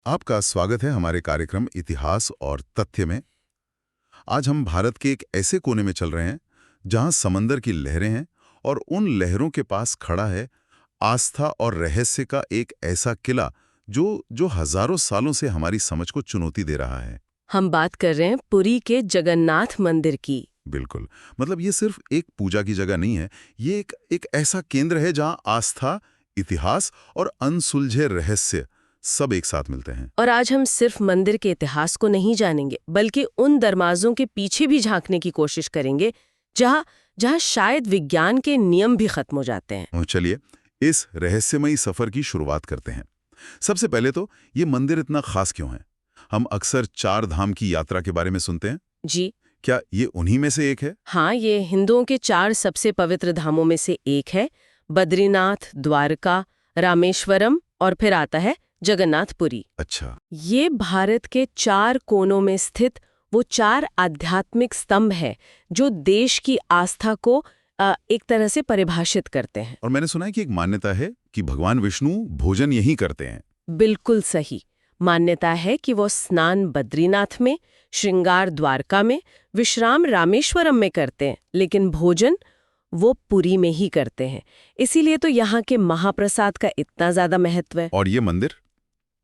आपका स्वागत है हमारे कार्यक्रम इतिहास और तथ्य में। आज हम भारत के एक ऐसे कोने में चल रहे हैं जहां समंदर की लहरें हैं और उन लहरों के पास खड़ा है आस्था और रहस्य का एक ऐसा किला जो हजारों सालों से हमारी समझ को चुनौती दे रहा है। हम बात कर रहे हैं पुरी के जगन्नाथ मंदिर की। बिल्कुल। मतलब ये सिर्फ एक पूजा की जगह नहीं है, ये एक ऐसा केंद्र है जहां आस्था, इतिहास और अनसुलझे रहस्य सब एक साथ मिलते हैं। और आज हम सिर्फ मंदिर के इतिहास को नहीं जानेंगे, बल्कि उन दरवाजों के पीछे भी झांकने की कोशिश करेंगे जहां जहां शायद विज्ञान के नियम भी खत्म हो जाते हैं। और चलिए इस रहस्यमयी सफर की शुरुआत करते हैं। सबसे पहले तो ये मंदिर इतना खास क्यों है? हम अक्सर चार धाम की यात्रा के बारे में सुनते हैं। जी क्या ये उन्हीं में से एक है? हाँ, ये हिंदुओं के 4 सबसे पवित्र धामों में से एक है। बद्रीनाथ, द्वारका, रामेश्वरम और फिर आता है जगन्नाथपुरी। अच्छा। ये भारत के 4 कोनों में स्थित वो 4 आध्यात्मिक स्तंभ हैं जो देश की आस्था को एक तरह से परिभाषित करते हैं। और मैंने सुना है कि एक मान्यता है कि भगवान विष्णु भोजन यहीं करते हैं। बिल्कुल सही। मान्यता है कि वो स्नान बद्रीनाथ में, श्रृंगार द्वारका में, विश्राम रामेश्वरम में करते हैं, लेकिन भोजन वो पुरी में ही करते हैं। इसीलिए तो यहाँ के महाप्रसाद का इतना ज्यादा महत्व है। और ये मंदिर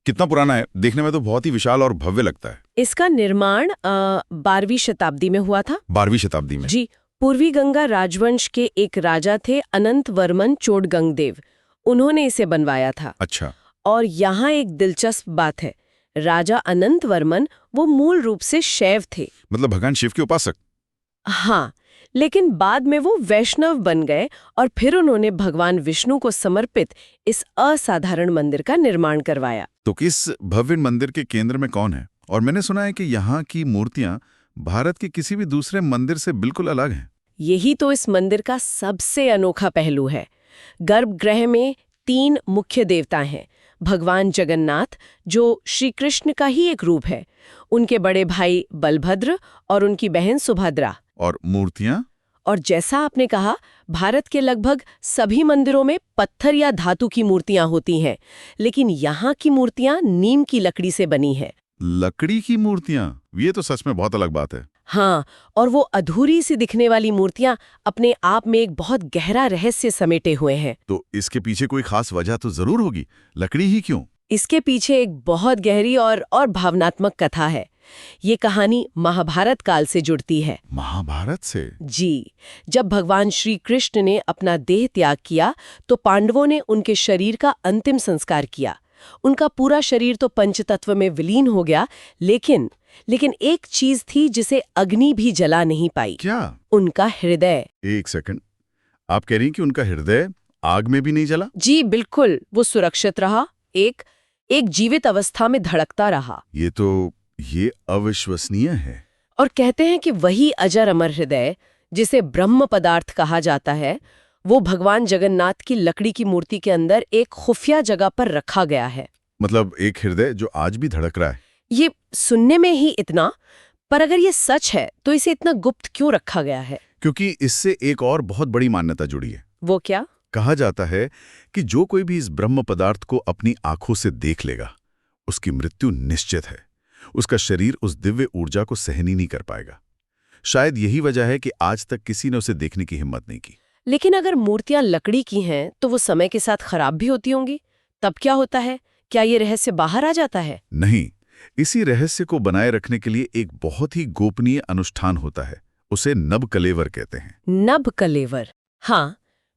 कितना पुराना है? देखने में तो बहुत ही विशाल और भव्य लगता है। इसका निर्माण 12वीं शताब्दी में हुआ था। 12वीं शताब्दी में? जी। पूर्वी गंगा राजवंश के एक राजा थे अनंत वर्मन चोडगंगदेव। उन्होंने इसे बनवाया था। अच्छा। और यहाँ एक दिलचस्प बात है, राजा अनंत वर्मन वो मूल रूप से शैव थे। मतलब भगवान शिव के उपासक? हाँ, लेकिन बाद में वो वैष्णव बन गए और फिर उन्होंने भगवान विष्णु को समर्पित इस असाधारण मंदिर का निर्माण करवाया। तो किस भव्य मंदिर के केंद्र में कौन है? और मैंने सुना है कि यहाँ की मूर्तियां भारत के किसी भी दूसरे मंदिर से बिल्कुल अलग हैं। यही तो इस मंदिर का सबसे अनोखा पहलू है। गर्भगृह में 3 मुख्य देवता हैं। भगवान जगन्नाथ, जो श्री कृष्ण का ही एक रूप है, उनके बड़े भाई बलभद्र और उनकी बहन सुभद्रा। और मूर्तियां? और जैसा आपने कहा, भारत के लगभग सभी मंदिरों में पत्थर या धातु की मूर्तियां होती हैं, लेकिन यहाँ की मूर्तियां नीम की लकड़ी से बनी है। लकड़ी की मूर्तियां? ये तो सच में बहुत अलग बात है। हाँ, और वो अधूरी सी दिखने वाली मूर्तियां अपने आप में एक बहुत गहरा रहस्य समेटे हुए हैं। तो इसके पीछे कोई खास वजह तो जरूर होगी, लकड़ी ही क्यों? इसके पीछे एक बहुत गहरी और भावनात्मक कथा है। ये कहानी महाभारत काल से जुड़ती है। महाभारत से? जी। जब भगवान श्री कृष्ण ने अपना देह त्याग किया तो पांडवों ने उनके शरीर का अंतिम संस्कार किया। उनका पूरा शरीर तो पंचतत्व में विलीन हो गया, लेकिन एक चीज थी जिसे अग्नि भी जला नहीं पाई। क्या? उनका हृदय। एक सेकंड, आप कह रही हैं कि उनका हृदय आग में भी नहीं जला? जी बिल्कुल, वो सुरक्षित रहा, एक जीवित अवस्था में धड़कता रहा। ये अविश्वसनीय है। और कहते हैं कि वही अजर अमर हृदय, जिसे ब्रह्म पदार्थ कहा जाता है, वो भगवान जगन्नाथ की लकड़ी की मूर्ति के अंदर एक खुफिया जगह पर रखा गया है। मतलब एक हृदय जो आज भी धड़क रहा है। ये सुनने में ही इतना, पर अगर ये सच है तो इसे इतना गुप्त क्यों रखा गया है? क्योंकि इससे एक और बहुत बड़ी मान्यता जुड़ी है। वो क्या? कहा जाता है कि जो कोई भी इस ब्रह्म पदार्थ को अपनी आंखों से देख लेगा, उसकी मृत्यु निश्चित है। उसका शरीर उस दिव्य ऊर्जा को सहन ही नहीं कर पाएगा। शायद यही वजह है कि आज तक किसी ने उसे देखने की हिम्मत नहीं की। लेकिन अगर मूर्तियां लकड़ी की हैं तो वो समय के साथ खराब भी होती होंगी। तब क्या होता है? क्या ये रहस्य बाहर आ जाता है? नहीं, इसी रहस्य को बनाए रखने के लिए एक बहुत ही गोपनीय अनुष्ठान होता है। उसे नभ कलेवर कहते हैं। नभ कलेवर? हाँ,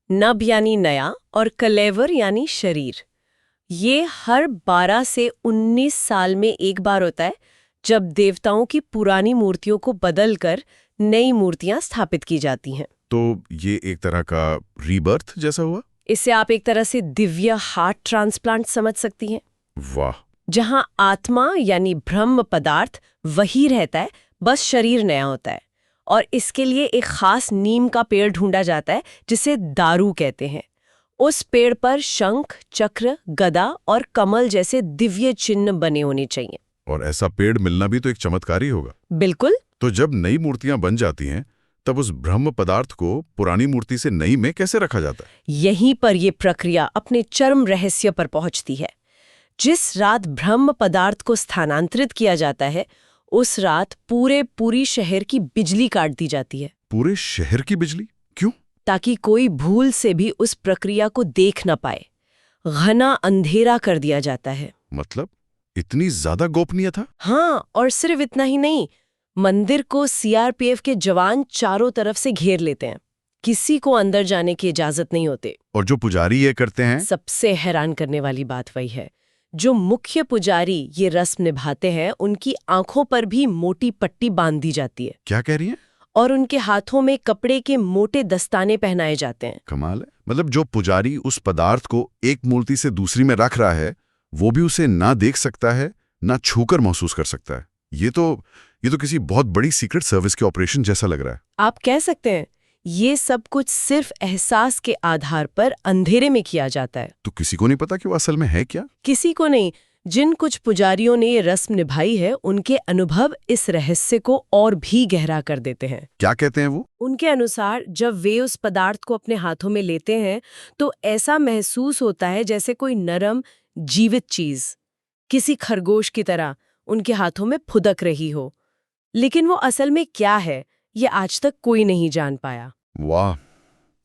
नभ यानी नया और कलेवर यानी शरीर। ये हर 12 से 19 साल में एक बार होता है, जब देवताओं की पुरानी मूर्तियों को बदलकर नई मूर्तियां स्थापित की जाती हैं। तो ये एक तरह का रीबर्थ जैसा हुआ? इसे आप एक तरह से दिव्य हार्ट ट्रांसप्लांट समझ सकती हैं। वाह। जहां आत्मा यानी ब्रह्म पदार्थ वही रहता है, बस शरीर नया होता है। और इसके लिए एक खास नीम का पेड़ ढूंढा जाता है जिसे दारू कहते हैं। उस पेड़ पर शंख, चक्र, गदा और कमल जैसे दिव्य चिन्ह बने होने चाहिए। और ऐसा पेड़ मिलना भी तो एक चमत्कार ही होगा। बिल्कुल। तो जब नई मूर्तियां बन जाती हैं, तब उस ब्रह्म पदार्थ को पुरानी मूर्ति से नई में कैसे रखा जाता है? यहीं पर यह प्रक्रिया अपने चरम रहस्य पर पहुंचती है। जिस रात ब्रह्म पदार्थ को स्थानांतरित किया जाता है उस रात पूरी शहर की बिजली काट दी जाती है। पूरे शहर की बिजली? क्यों? ताकि कोई भूल से भी उस प्रक्रिया को देख न पाए। घना अंधेरा कर दिया जाता है। मतलब इतनी ज्यादा गोपनीय था? हाँ, और सिर्फ इतना ही नहीं, मंदिर को सीआरपीएफ के जवान चारों तरफ से घेर लेते हैं। किसी को अंदर जाने की इजाजत नहीं होती। और जो पुजारी ये करते हैं? सबसे हैरान करने वाली बात वही है, जो मुख्य पुजारी ये रस्म निभाते हैं उनकी आंखों पर भी मोटी पट्टी बांध दी जाती है। क्या कह रही हैं? और उनके हाथों में कपड़े के मोटे दस्ताने पहनाए जाते हैं। कमाल है। मतलब जो पुजारी उस पदार्थ को एक मूर्ति से दूसरी में रख रहा है वो भी उसे ना देख सकता है ना छूकर महसूस कर सकता है। ये तो किसी बहुत बड़ी सीक्रेट सर्विस के ऑपरेशन जैसा लग रहा है। आप कह सकते हैं ये सब कुछ सिर्फ एहसास के आधार पर अंधेरे में किया जाता है। तो किसी को नहीं पता कि वो असल में है क्या? किसी को नहीं। जिन कुछ पुजारियों ने ये रस्म निभाई है उनके अनुभव इस रहस्य को और भी गहरा कर देते हैं। क्या कहते हैं वो? उनके अनुसार जब वे उस पदार्थ को अपने हाथों में लेते हैं तो ऐसा महसूस होता है जैसे कोई नरम जीवित चीज किसी खरगोश की तरह उनके हाथों में फुदक रही हो। लेकिन वो असल में क्या है ये आज तक कोई नहीं जान पाया। वाह,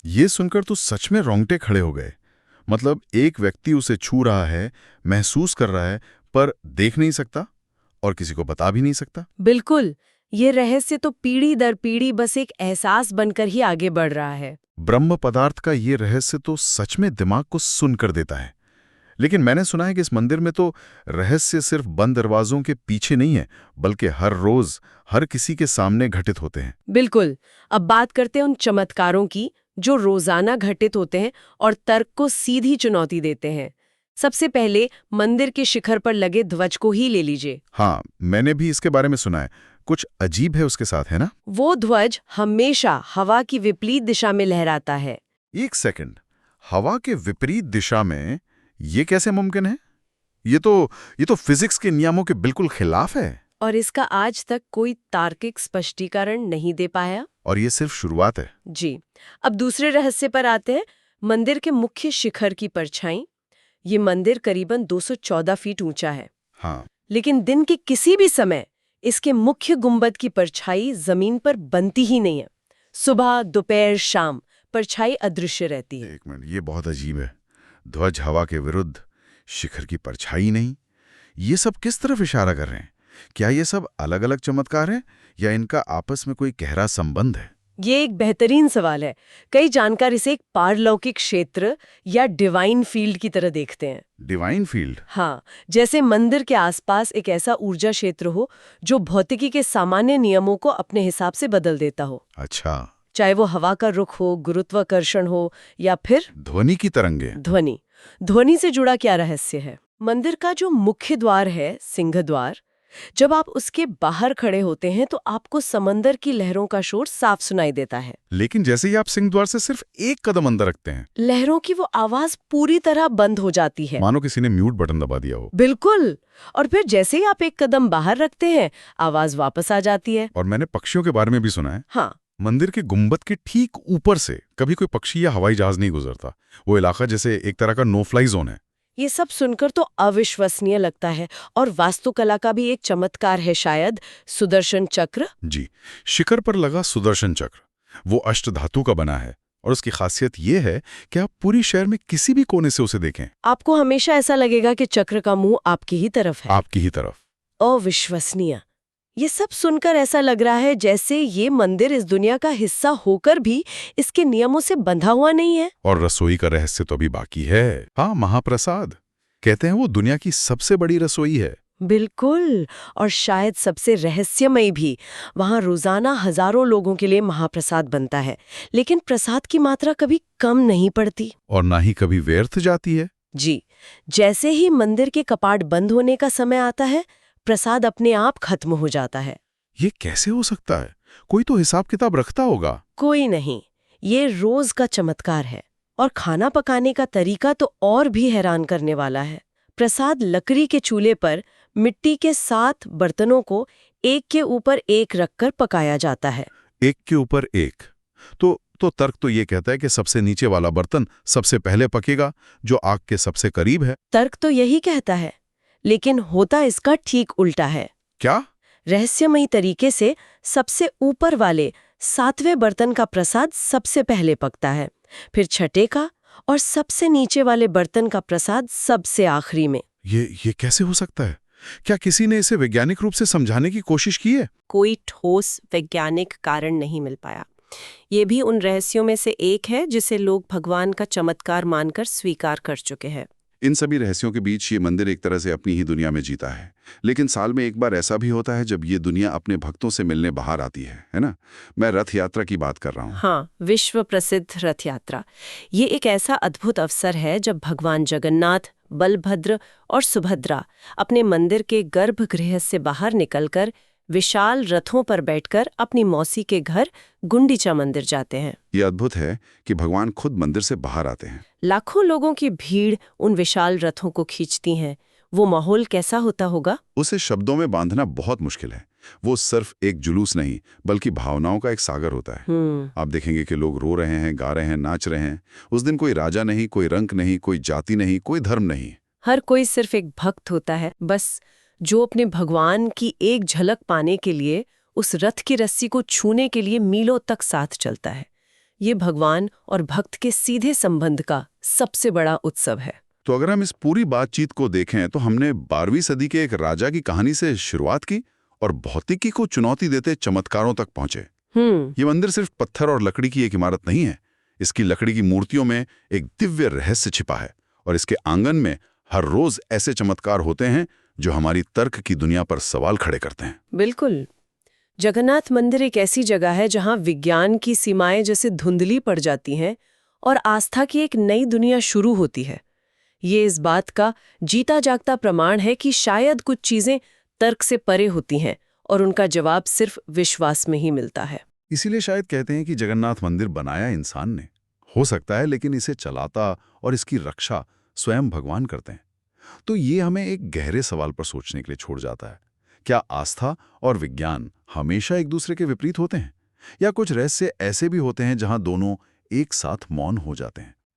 ये सुनकर तो सच में रोंगटे खड़े हो गए। मतलब एक व्यक्ति उसे छू रहा है, महसूस कर रहा है, पर देख नहीं सकता और किसी को बता भी नहीं सकता। बिल्कुल, ये रहस्य तो पीढ़ी दर पीढ़ी बस एक एहसास बनकर ही आगे बढ़ रहा है। ब्रह्म पदार्थ का ये रहस्य तो सच में दिमाग को सुन कर देता है। लेकिन मैंने सुना है कि इस मंदिर में तो रहस्य सिर्फ बंद दरवाजों के पीछे नहीं है, बल्कि हर रोज हर किसी के सामने घटित होते हैं। बिल्कुल। अब बात करते हैं उन चमत्कारों की जो रोजाना घटित होते हैं और तर्क को सीधी चुनौती देते हैं। सबसे पहले मंदिर के शिखर पर लगे ध्वज को ही ले लीजिए। हाँ, मैंने भी इसके बारे में सुना है। कुछ अजीब है उसके साथ, है ना? वो ध्वज हमेशा हवा की विपरीत दिशा में लहराता है। एक सेकंड, हवा के विपरीत दिशा में ये कैसे मुमकिन है? ये तो फिजिक्स के नियमों के बिल्कुल खिलाफ है। और इसका आज तक कोई तार्किक स्पष्टीकरण नहीं दे पाया। और ये सिर्फ शुरुआत है। जी। अब दूसरे रहस्य पर आते हैं, मंदिर के मुख्य शिखर की परछाई। ये मंदिर करीबन 214 फीट ऊंचा है। हाँ। लेकिन दिन के किसी भी समय इसके मुख्य गुंबद की परछाई जमीन पर बनती ही नहीं है। सुबह, दोपहर, शाम परछाई अदृश्य रहती है। एक मिनट, ये बहुत अजीब है। ध्वज हवा के विरुद्ध, शिखर की परछाई नहीं। ये सब किस तरफ इशारा कर रहे हैं? क्या ये सब अलग अलग चमत्कार हैं या इनका आपस में कोई गहरा संबंध है? ये एक बेहतरीन सवाल है। कई जानकार इसे एक पारलौकिक क्षेत्र या डिवाइन फील्ड की तरह देखते हैं। Divine field? हाँ, जैसे मंदिर के आसपास एक ऐसा ऊर्जा क्षेत्र हो जो भौतिकी के सामान्य नियमों को अपने हिसाब से बदल देता हो। अच्छा। चाहे वो हवा का रुख हो, गुरुत्वाकर्षण हो या फिर ध्वनि की तरंगे। ध्वनि से जुड़ा क्या रहस्य है? मंदिर का जो मुख्य द्वार है, सिंह द्वार, जब आप उसके बाहर खड़े होते हैं तो आपको समंदर की लहरों का शोर साफ सुनाई देता है। लेकिन जैसे ही आप सिंह द्वार से सिर्फ एक कदम अंदर रखते हैं, लहरों की वो आवाज पूरी तरह बंद हो जाती है, मानो किसी ने म्यूट बटन दबा दिया हो। बिल्कुल। और फिर जैसे ही आप एक कदम बाहर रखते हैं, आवाज वापस आ जाती है। और मैंने पक्षियों के बारे में भी सुना है। हाँ, मंदिर के गुंबद के ठीक ऊपर से कभी कोई पक्षी या हवाई जहाज नहीं गुजरता। वो इलाका जैसे एक तरह का नो फ्लाई जोन है। ये सब सुनकर तो अविश्वसनीय लगता है। और वास्तुकला का भी एक चमत्कार है शायद, सुदर्शन चक्र। जी, शिखर पर लगा सुदर्शन चक्र, वो अष्टधातु का बना है और उसकी खासियत ये है कि आप पूरी शहर में किसी भी कोने से उसे देखें, आपको हमेशा ऐसा लगेगा कि चक्र का मुंह आपकी ही तरफ है। आपकी ही तरफ। अविश्वसनीय। ये सब सुनकर ऐसा लग रहा है जैसे ये मंदिर इस दुनिया का हिस्सा होकर भी इसके नियमों से बंधा हुआ नहीं है। और रसोई का रहस्य तो अभी बाकी है। हाँ, महाप्रसाद कहते हैं वो दुनिया की सबसे बड़ी रसोई है। बिल्कुल, और शायद सबसे रहस्यमय भी। वहाँ रोजाना हजारों लोगों के लिए महाप्रसाद बनता है, लेकिन प्रसाद की मात्रा कभी कम नहीं पड़ती और ना ही कभी व्यर्थ जाती है। जी। जैसे ही मंदिर के कपाट बंद होने का समय आता है, प्रसाद अपने आप खत्म हो जाता है। ये कैसे हो सकता है? कोई तो हिसाब किताब रखता होगा। कोई नहीं, ये रोज का चमत्कार है। और खाना पकाने का तरीका तो और भी हैरान करने वाला है। प्रसाद लकड़ी के चूल्हे पर मिट्टी के 7 बर्तनों को एक के ऊपर एक रखकर पकाया जाता है। एक के ऊपर एक। तो तर्क तो ये कहता है कि सबसे नीचे वाला बर्तन सबसे पहले पकेगा, जो आग के सबसे करीब है। तर्क तो यही कहता है, लेकिन होता इसका ठीक उल्टा है। क्या? रहस्यमयी तरीके से सबसे ऊपर वाले 7वें बर्तन का प्रसाद सबसे पहले पकता है, फिर छठे का, और सबसे नीचे वाले बर्तन का प्रसाद सबसे आखिरी में। ये कैसे हो सकता है? क्या किसी ने इसे वैज्ञानिक रूप से समझाने की कोशिश की है? कोई ठोस वैज्ञानिक कारण नहीं मिल पाया। ये भी उन रहस्यों में से एक है जिसे लोग भगवान का चमत्कार मानकर स्वीकार कर चुके हैं। इन सभी रहस्यों के बीच ये मंदिर एक तरह से अपनी ही दुनिया में जीता है। लेकिन साल में एक बार ऐसा भी होता है जब ये दुनिया अपने भक्तों से मिलने बाहर आती है ना? मैं रथ यात्रा की बात कर रहा हूँ। हाँ, विश्व प्रसिद्ध रथ यात्रा। ये एक ऐसा अद्भुत अवसर है जब भगवान जगन्नाथ, बलभद्र और सुभद्रा अपने मंदिर के गर्भगृह से बाहर निकलकर विशाल रथों पर बैठकर अपनी मौसी के घर गुंडीचा मंदिर जाते हैं। ये अद्भुत है कि भगवान खुद मंदिर से बाहर आते हैं। लाखों लोगों की भीड़ उन विशाल रथों को खींचती हैं। वो माहौल कैसा होता होगा? उसे शब्दों में बांधना बहुत मुश्किल है। वो सिर्फ एक जुलूस नहीं, बल्कि भावनाओं का एक सागर होता है। आप देखेंगे कि लोग रो रहे हैं, गा रहे हैं, नाच रहे हैं। उस दिन कोई राजा नहीं, कोई रंग नहीं, कोई जाति नहीं, कोई धर्म नहीं। हर कोई सिर्फ एक भक्त होता है, बस, जो अपने भगवान की एक झलक पाने के लिए, उस रथ की रस्सी को छूने के लिए मीलों तक साथ चलता है। ये भगवान और भक्त के सीधे संबंध का सबसे बड़ा उत्सव है। तो अगर हम इस पूरी बातचीत को देखें तो हमने 12वीं सदी के एक राजा की कहानी से शुरुआत की और भौतिकी को चुनौती देते चमत्कारों तक पहुंचे। ये मंदिर सिर्फ पत्थर और लकड़ी की एक इमारत नहीं है। इसकी लकड़ी की मूर्तियों में एक दिव्य रहस्य छिपा है और इसके आंगन में हर रोज ऐसे चमत्कार होते हैं जो हमारी तर्क की दुनिया पर सवाल खड़े करते हैं। बिल्कुल। जगन्नाथ मंदिर एक ऐसी जगह है जहां विज्ञान की सीमाएं जैसे धुंधली पड़ जाती हैं और आस्था की एक नई दुनिया शुरू होती है। ये इस बात का जीता जागता प्रमाण है कि शायद कुछ चीजें तर्क से परे होती हैं और उनका जवाब सिर्फ विश्वास में ही मिलता है। इसीलिए शायद कहते हैं कि जगन्नाथ मंदिर बनाया इंसान ने हो सकता है, लेकिन इसे चलाता और इसकी रक्षा स्वयं भगवान करते हैं। तो ये हमें एक गहरे सवाल पर सोचने के लिए छोड़ जाता है। क्या आस्था और विज्ञान हमेशा एक दूसरे के विपरीत होते हैं, या कुछ रहस्य ऐसे भी होते हैं जहां दोनों एक साथ मौन हो जाते हैं?